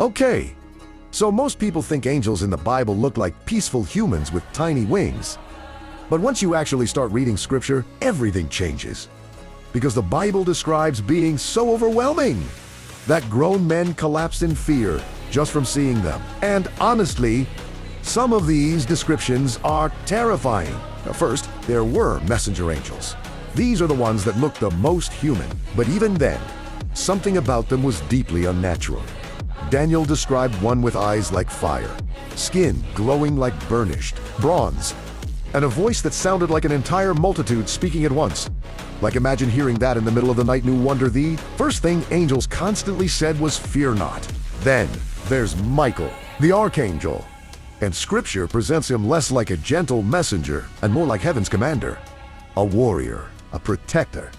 Okay, so most people think angels in the Bible look like peaceful humans with tiny wings. But once you actually start reading scripture, everything changes. Because the Bible describes beings so overwhelming that grown men collapsed in fear just from seeing them. And honestly, some of these descriptions are terrifying. First, there were messenger angels. These are the ones that look the most human, but even then, something about them was deeply unnatural. Daniel described one with eyes like fire, skin glowing like burnished bronze, and a voice that sounded like an entire multitude speaking at once. Like, imagine hearing that in the middle of the night and wonder thee. First thing angels constantly said was, "Fear not." Then there's Michael, the archangel. And scripture presents him less like a gentle messenger and more like heaven's commander, a warrior, a protector,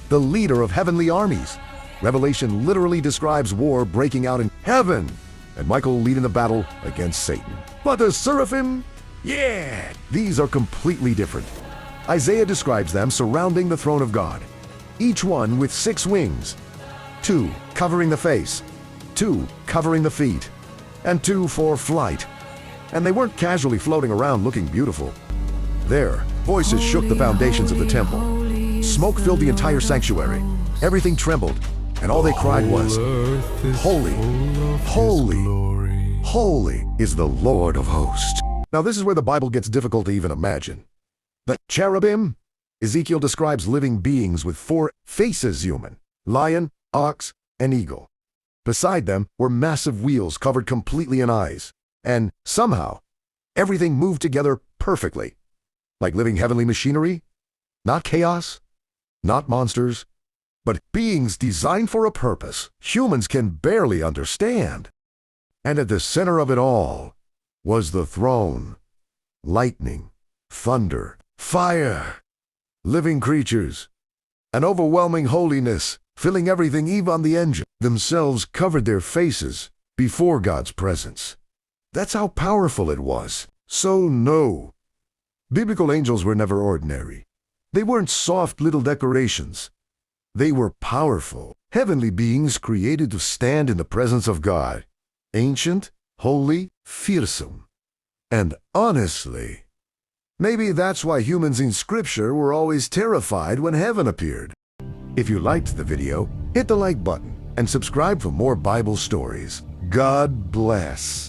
the leader of heavenly armies. Revelation literally describes war breaking out in heaven, and Michael leading the battle against Satan. But the seraphim, yeah, these are completely different. Isaiah describes them surrounding the throne of God, each one with 6 wings, 2 covering the face, 2 covering the feet, and 2 for flight. And they weren't casually floating around looking beautiful. Their voices shook the foundations of the temple. Smoke filled the entire sanctuary. Everything trembled, and all they cried was, "Holy, holy, holy is the Lord of hosts." Now this is where the Bible gets difficult to even imagine. The cherubim, Ezekiel describes living beings with 4 faces human: lion, ox, and eagle. Beside them were massive wheels covered completely in eyes. And somehow, everything moved together perfectly. Like living heavenly machinery. Not chaos, not monsters, but beings designed for a purpose humans can barely understand. And at the center of it all was the throne. Lightning, thunder, fire, living creatures, an overwhelming holiness, filling everything. Even the angels themselves covered their faces before God's presence. That's how powerful it was. So no, biblical angels were never ordinary. They weren't soft little decorations. They were powerful, heavenly beings created to stand in the presence of God. Ancient, holy, fearsome. And honestly, maybe that's why humans in scripture were always terrified when heaven appeared. If you liked the video, hit the like button and subscribe for more Bible stories. God bless.